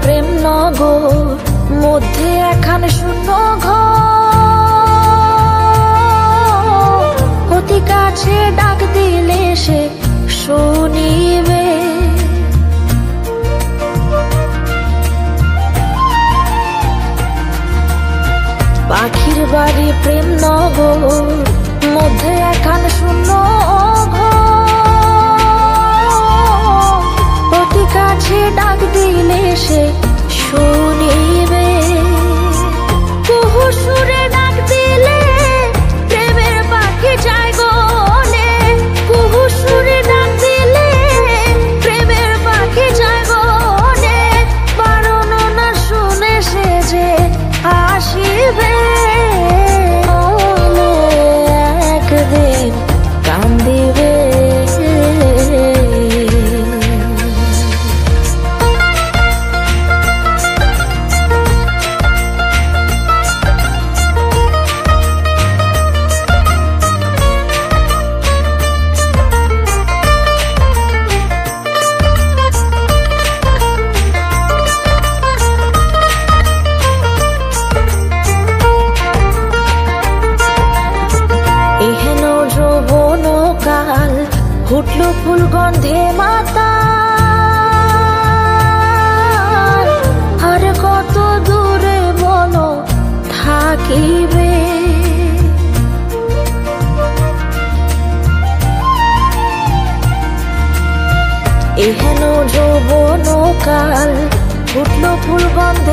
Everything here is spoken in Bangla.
প্রেম নগর, মধ্যে একখান শূন্য ঘর। অতি কাছে ডাক দিলে সে শুনিবে। পাখির বাড়ি প্রেম নগর, মধ্যে একখান শূন্য ঘর। অতি কাছে ডাক দিলে সে শুনিবে। কুহু সুরে ডাক দিলে প্রেমের পাখি যায় গলে। কুহু সুরে ডাক দিলে প্রেমের পাখি যায় গলে। বারণ না শুনে সে যে আসিবে। একদিন কান্দিবে। এহেন যৌবন কাল ফুটল ফুল গন্ধে মাতাল। আর কত দূরে বলো থাকিবে। এহেন যৌবন কাল ফুটল ফুল গন্ধে